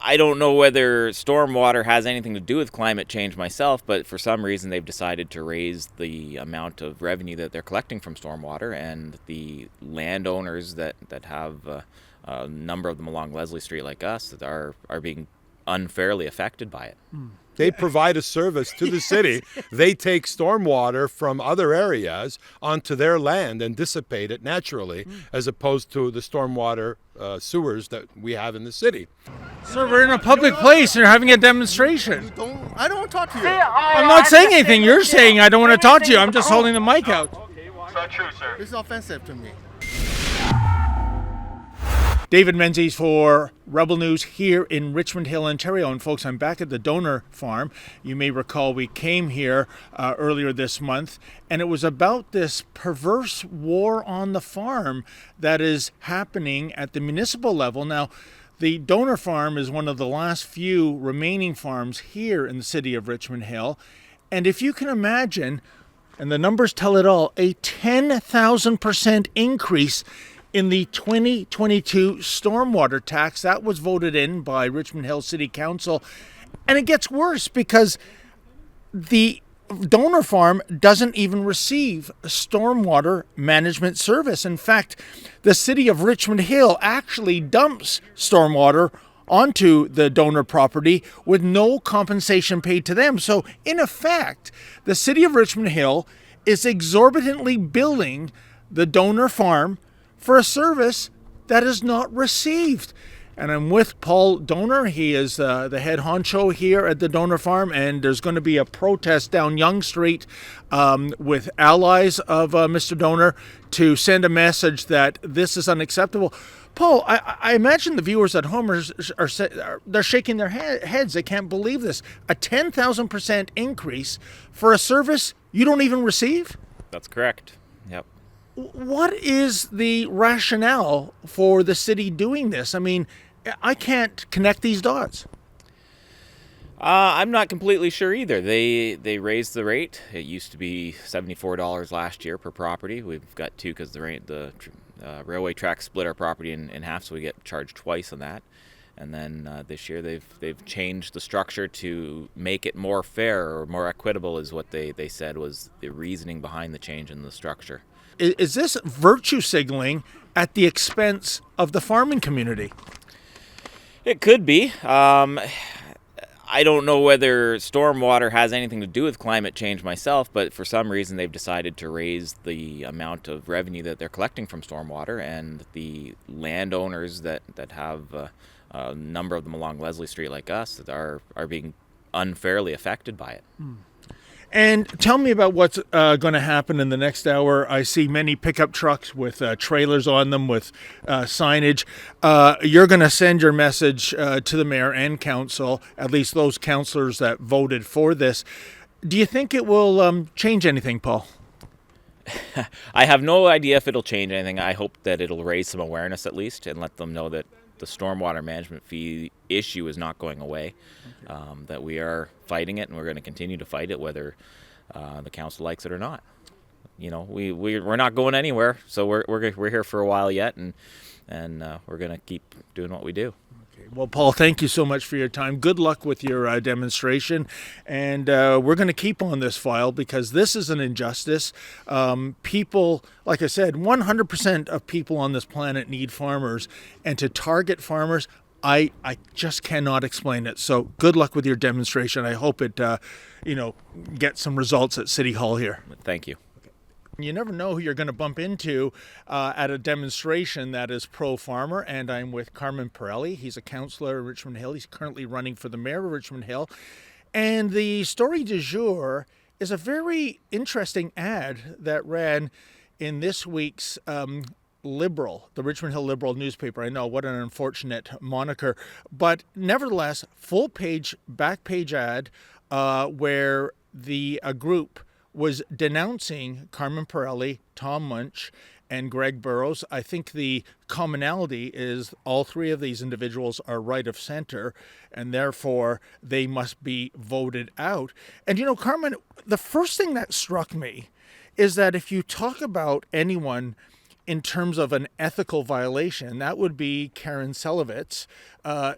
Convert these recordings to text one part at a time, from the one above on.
I don't know whether stormwater has anything to do with climate change myself, but for some reason they've decided to raise the amount of revenue that they're collecting from stormwater, and the landowners that have a number of them along Leslie Street like us that are being unfairly affected by it. They provide a service to the city. They take stormwater from other areas onto their land and dissipate it naturally, as opposed to the stormwater sewers that we have in the city. Sir, we're in a public place and you're having a demonstration. I don't want to talk to you. I'm not saying anything. You're saying I don't want to talk to you. I'm just holding the mic out. It's not true, sir. It's offensive to me. David Menzies for Rebel News here in Richmond Hill, Ontario. And folks, I'm back at the Donor Farm. You may recall we came here earlier this month, and it was about this perverse war on the farm that is happening at the municipal level. Now, the Donor Farm is one of the last few remaining farms here in the city of Richmond Hill. And if you can imagine, and the numbers tell it all, a 10,000% increase in the 2022 stormwater tax that was voted in by Richmond Hill City Council. And it gets worse because the Donor Farm doesn't even receive stormwater management service. In fact, the city of Richmond Hill actually dumps stormwater onto the donor property with no compensation paid to them. So in effect, the city of Richmond Hill is exorbitantly billing the Donor Farm for a service that is not received. And I'm with Paul Donor. He is the head honcho here at the Donor Farm, and there's going to be a protest down Yonge Street with allies of Mr. Donor to send a message that this is unacceptable. Paul, I imagine the viewers at home they're shaking their heads. They can't believe this. A 10,000% increase for a service you don't even receive? That's correct. Yep. What is the rationale for the city doing this? I mean, I can't connect these dots. I'm not completely sure either. They raised the rate. It used to be $74 last year per property. We've got two because the railway track split our property in half, so we get charged twice on that. And then this year they've changed the structure to make it more fair or more equitable, is what they said was the reasoning behind the change in the structure. Is this virtue signaling at the expense of the farming community? It could be. I don't know whether stormwater has anything to do with climate change myself, but for some reason they've decided to raise the amount of revenue that they're collecting from stormwater, and the landowners that have a number of them along Leslie Street like us that are being unfairly affected by it. And tell me about what's going to happen in the next hour. I see many pickup trucks with trailers on them with signage. You're going to send your message to the mayor and council, at least those councillors that voted for this. Do you think it will change anything, Paul? I have no idea if it'll change anything. I hope that it'll raise some awareness at least and let them know that the stormwater management fee issue is not going away, that we are fighting it, and we're going to continue to fight it whether the council likes it or not. You know, we're not going anywhere, so we're here for a while yet, and we're going to keep doing what we do. Okay. Well, Paul, thank you so much for your time. Good luck with your demonstration, and we're going to keep on this file because this is an injustice. People, like I said, 100% of people on this planet need farmers, and to target farmers, I just cannot explain it. So good luck with your demonstration. I hope it, gets some results at City Hall here. Thank you. You never know who you're going to bump into at a demonstration that is pro-farmer, and I'm with Carmen Pirelli. He's a councillor in Richmond Hill. He's currently running for the mayor of Richmond Hill. And the story du jour is a very interesting ad that ran in this week's Liberal, the Richmond Hill Liberal newspaper. I know, what an unfortunate moniker. But nevertheless, full page, back page ad where the group was denouncing Carmen Pirelli, Tom Munch, and Greg Burrows. I think the commonality is all three of these individuals are right of center, and therefore they must be voted out. And you know, Carmen, the first thing that struck me is that if you talk about anyone in terms of an ethical violation, that would be Karen Selovitz.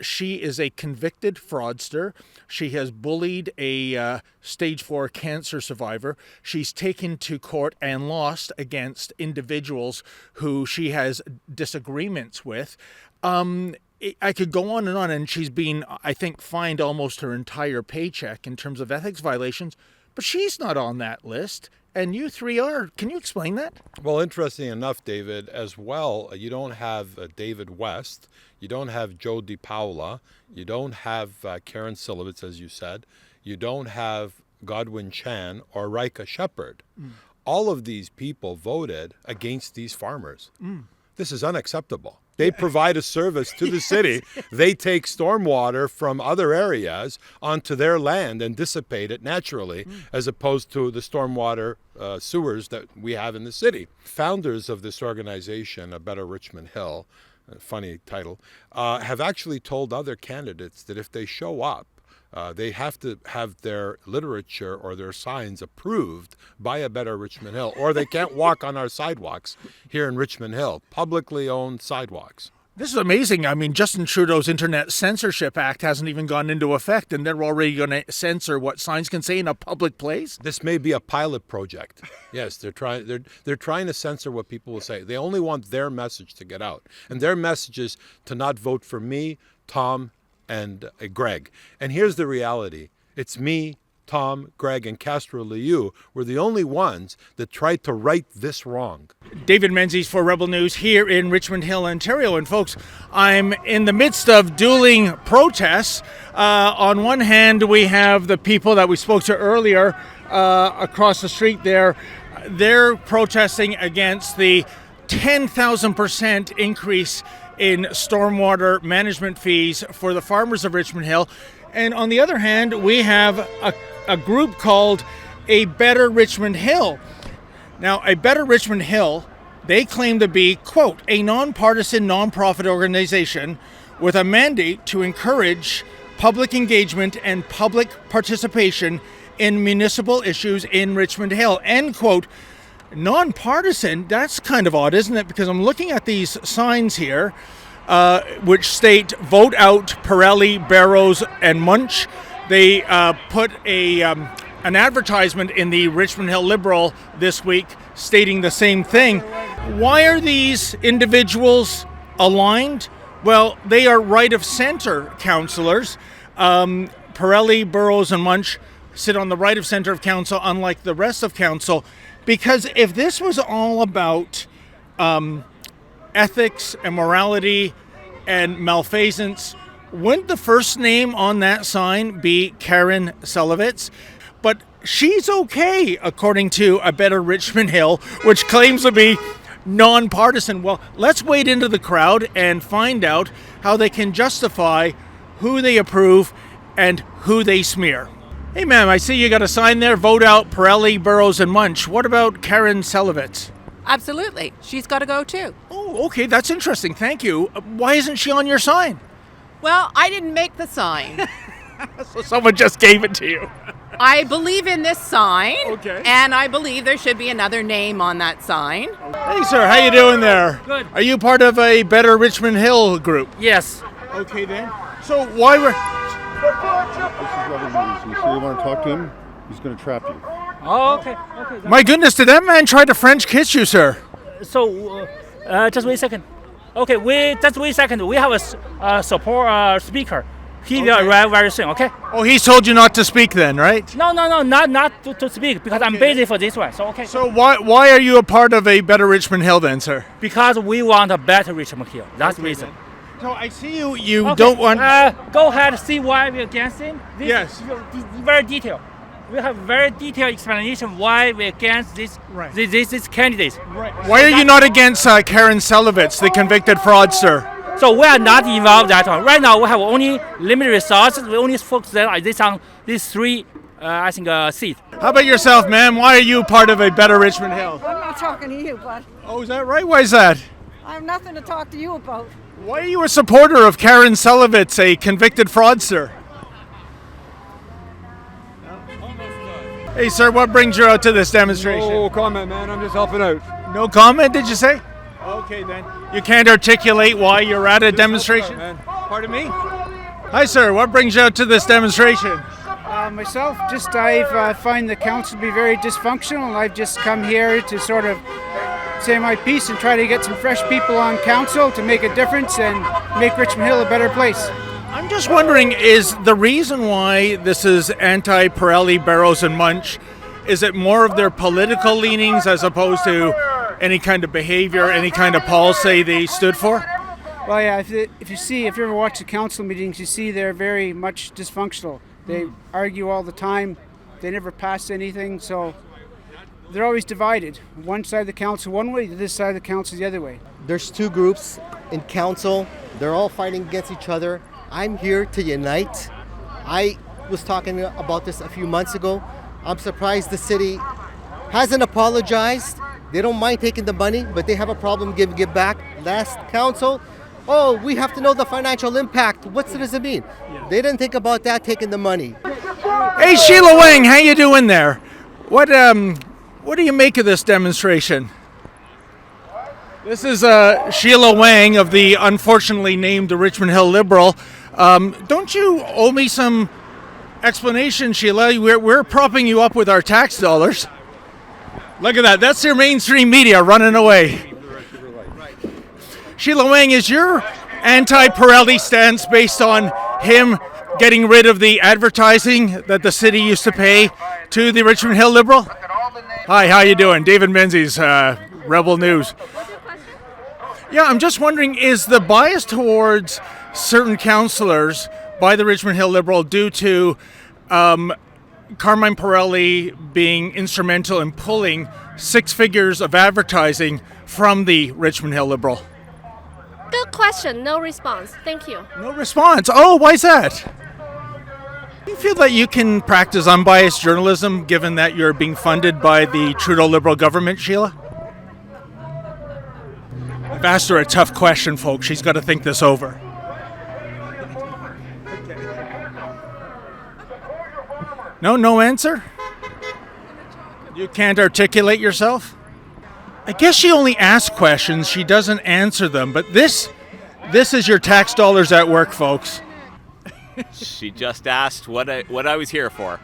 She is a convicted fraudster. She has bullied a stage 4 cancer survivor. She's taken to court and lost against individuals who she has disagreements with. I could go on, and she's been, I think, fined almost her entire paycheck in terms of ethics violations, but she's not on that list. And you three are. Can you explain that? Well, interesting enough, David, as well, you don't have David West, you don't have Joe DiPaola, you don't have Karen Silovitz, as you said, you don't have Godwin Chan or Rika Shepard. All of these people voted against these farmers. This is unacceptable. They provide a service to the city. They take stormwater from other areas onto their land and dissipate it naturally, as opposed to the stormwater sewers that we have in the city. Founders of this organization, A Better Richmond Hill, a funny title, have actually told other candidates that if they show up, they have to have their literature or their signs approved by A Better Richmond Hill, or they can't walk on our sidewalks here in Richmond Hill, publicly owned sidewalks. This is amazing. I mean, Justin Trudeau's Internet Censorship Act hasn't even gone into effect, and they're already going to censor what signs can say in a public place? This may be a pilot project. Yes, they're trying to censor what people will say. They only want their message to get out. And their message is to not vote for me, Tom, and Greg. And here's the reality. It's me, Tom, Greg, and Castro Liu were the only ones that tried to right this wrong. David Menzies for Rebel News here in Richmond Hill, Ontario. And folks, I'm in the midst of dueling protests. On one hand, we have the people that we spoke to earlier across the street there. They're protesting against the 10,000% increase in stormwater management fees for the farmers of Richmond Hill. And on the other hand, we have a group called A Better Richmond Hill. Now, A Better Richmond Hill, they claim to be, quote, a nonpartisan nonprofit organization with a mandate to encourage public engagement and public participation in municipal issues in Richmond Hill, end quote. Nonpartisan, that's kind of odd, isn't it? Because I'm looking at these signs here, which state vote out Pirelli, Barrows, and Munch. They put an advertisement in the Richmond Hill Liberal this week stating the same thing. Why are these individuals aligned? Well, they are right of center councillors. Pirelli, Burrows, and Munch sit on the right of center of council, unlike the rest of council. Because if this was all about ethics and morality and malfeasance, wouldn't the first name on that sign be Karen Selovitz? But she's okay, according to A Better Richmond Hill, which claims to be nonpartisan. Well, let's wade into the crowd and find out how they can justify who they approve and who they smear. Hey, ma'am, I see you got a sign there, vote out Pirelli, Burrows, and Munch. What about Karen Selovitz? Absolutely. She's got to go too. Oh, okay, that's interesting. Thank you. Why isn't she on your sign? Well, I didn't make the sign. So someone just gave it to you. I believe in this sign. Okay. And I believe there should be another name on that sign. Hey, sir, how you doing there? Good. Are you part of A Better Richmond Hill group? Yes. Okay, then. So why were... This is David Menzies. You sure you want to talk to him? He's going to trap you. Oh, okay. Okay. My goodness, did that man try to French kiss you, sir? So, just wait a second. Okay, just wait a second. We have a support speaker. He will arrive very soon. Okay. Oh, he's told you not to speak then, right? No, not to speak because I'm busy for this one. So okay. So why are you a part of A Better Richmond Hill then, sir? Because we want a better Richmond Hill. That's the reason. Then. So I see you Okay, don't want... Go ahead. See why we're against him. This Yes. is very detailed. We have very detailed explanation why we're against this this candidate. Right. Why are you not against Karen Selovitz, the convicted fraudster? So we are not involved that one. Right now we have only limited resources. We only focus on these three, seats. How about yourself, ma'am? Why are you part of A Better Richmond Hill? I'm not talking to you, bud. Oh, is that right? Why is that? I have nothing to talk to you about. Why are you a supporter of Karen Selovitz, a convicted fraudster? Hey, sir, what brings you out to this demonstration? No comment, man. I'm just helping out. No comment, did you say? Okay, then. You can't articulate why you're at a demonstration? Pardon me? Hi, sir. What brings you out to this demonstration? Myself, I find the council to be very dysfunctional, and I've just come here to sort of say my piece and try to get some fresh people on council to make a difference and make Richmond Hill a better place. I'm just wondering, is the reason why this is anti-Pirelli, Barrows and Munch, is it more of their political leanings as opposed to any kind of behavior, any kind of policy they stood for? Well, yeah, if you ever watch the council meetings, you see they're very much dysfunctional. They argue all the time. They never pass anything, so they're always divided. One side of the council one way, this side of the council the other way. There's two groups in council. They're all fighting against each other. I'm here to unite. I was talking about this a few months ago. I'm surprised the city hasn't apologized. They don't mind taking the money, but they have a problem give back. Last council, we have to know the financial impact. What does it mean? They didn't think about that, taking the money. Hey, Sheila Wang, how you doing there? What do you make of this demonstration? This is Sheila Wang of the unfortunately named the Richmond Hill Liberal. Don't you owe me some explanation, Sheila? We're propping you up with our tax dollars. Look at that. That's your mainstream media running away. Sheila Wang, is your anti-Pirelli stance based on him getting rid of the advertising that the city used to pay to the Richmond Hill Liberal? Hi, how you doing? David Menzies, Rebel News. Yeah, I'm just wondering, is the bias towards certain councillors by the Richmond Hill Liberal due to Carmine Pirelli being instrumental in pulling 6 figures of advertising from the Richmond Hill Liberal? Good question, no response. Thank you. No response. Oh, why's that? Do you feel that you can practice unbiased journalism given that you're being funded by the Trudeau Liberal government, Sheila? I've asked her a tough question, folks. She's got to think this over. No answer? You can't articulate yourself? I guess she only asks questions, she doesn't answer them, but this is your tax dollars at work, folks. She just asked what I was here for.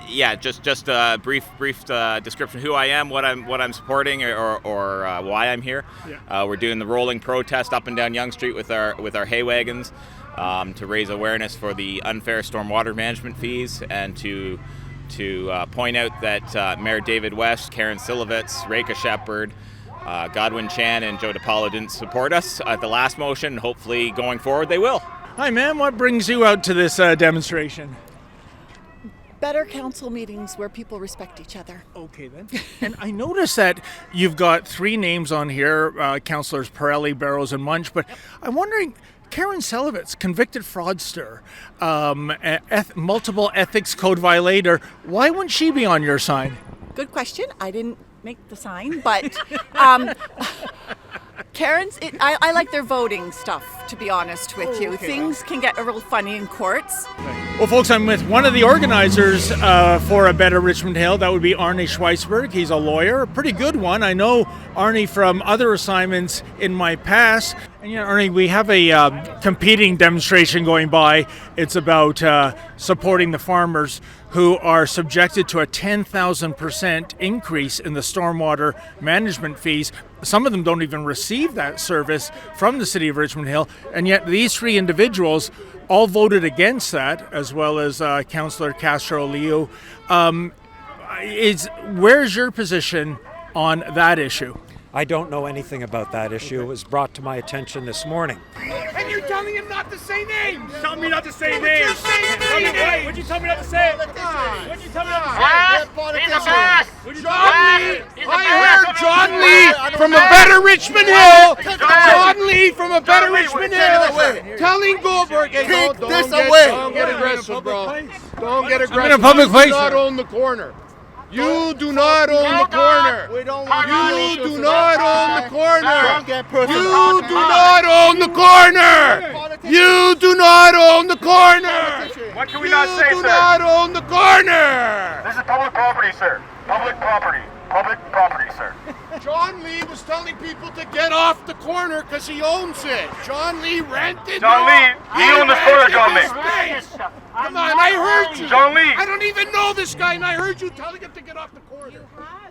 Yeah, just a brief description of who I am, what I'm supporting, or why I'm here. Yeah. We're doing the rolling protest up and down Yonge Street with our hay wagons to raise awareness for the unfair stormwater management fees and to point out that Mayor David West, Karen Silovitz, Reka Shepard, Godwin Chan, and Joe DePaulo didn't support us at the last motion. Hopefully, going forward, they will. Hi, ma'am. What brings you out to this demonstration? Better council meetings where people respect each other. Okay, then. And I noticed that you've got 3 names on here, Councillors Pirelli, Barrows, and Munch, but I'm wondering, Karen Silovitz, convicted fraudster, multiple ethics code violator, why wouldn't she be on your sign? Good question. I didn't make the sign, but Karen's, I like their voting stuff, to be honest with you. Okay. Things can get a little funny in courts. Well, folks, I'm with one of the organizers for A Better Richmond Hill. That would be Arnie Schweisberg. He's a lawyer, a pretty good one. I know Arnie from other assignments in my past. And yeah, Arnie, we have a competing demonstration going by. It's about supporting the farmers who are subjected to a 10,000% increase in the stormwater management fees. Some of them don't even receive that service from the city of Richmond Hill, and yet these 3 individuals all voted against that, as well as Councillor Castro-Leo. Where's your position on that issue? I don't know anything about that issue. It was brought to my attention this morning. And you're telling him not to say names! Tell me not to say names! What'd you tell me not to say? What'd you tell me not to say? In the past! I heard John Lee from A Better Richmond Hill! John Lee from A Better Richmond Hill! Telling Goldberg, hey, don't get aggressive, bro. Don't get aggressive. I'm in a public place. You do not own the corner. You do not own the corner. You do not own the corner. You do not own the corner. You do not own the corner. What can we not say, sir? You do not own the corner. This is public property, sir. Public property. Public property, sir. John Lee was telling people to get off the corner because he owns it. John Lee rented. John Lee, he owns the corner, John Lee. Come on, I heard you. John Lee. I don't even know this guy, and I heard you telling him to get off the corner.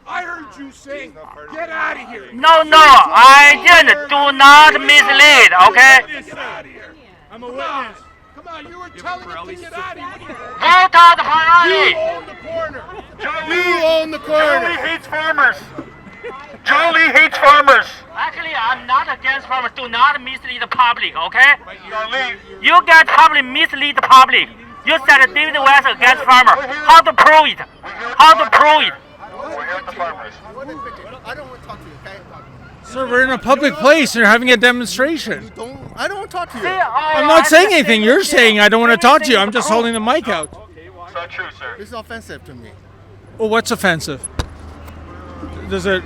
I heard you saying, get out of here. No, I didn't. Do not mislead, okay? Get out of here. I'm a witness. Come on, you were telling him to get out of here. Vote out Harari. You own the corner. John You Lee. own the corner. John Lee hates farmers. John Lee hates farmers. Actually, I'm not against farmers. Do not mislead the public, okay? John Lee. You guys probably mislead the public. You said David West against farmer. How to prove it? How to prove it? We're here at the farmers. I don't want to talk to you, okay? Sir, we're in a public place and you're having a demonstration. I don't want to talk to you. I'm not saying anything. You're saying I don't want to talk to you. I'm just holding the mic out. It's not true, sir. This is offensive to me. Well, what's offensive? Does it...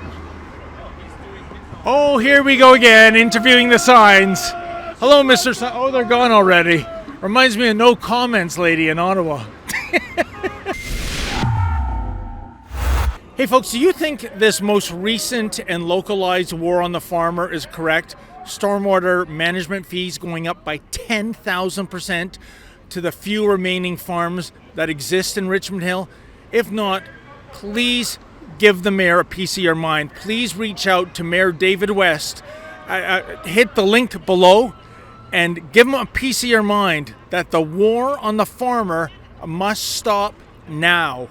Oh, here we go again, interviewing the signs. Hello, Mr. Oh, they're gone already. Reminds me of No Comments Lady in Ottawa. Hey, folks, do you think this most recent and localized war on the farmer is correct? Stormwater management fees going up by 10,000% to the few remaining farms that exist in Richmond Hill? If not, please give the mayor a piece of your mind. Please reach out to Mayor David West. Hit the link below and give him a piece of your mind that the war on the farmer must stop now.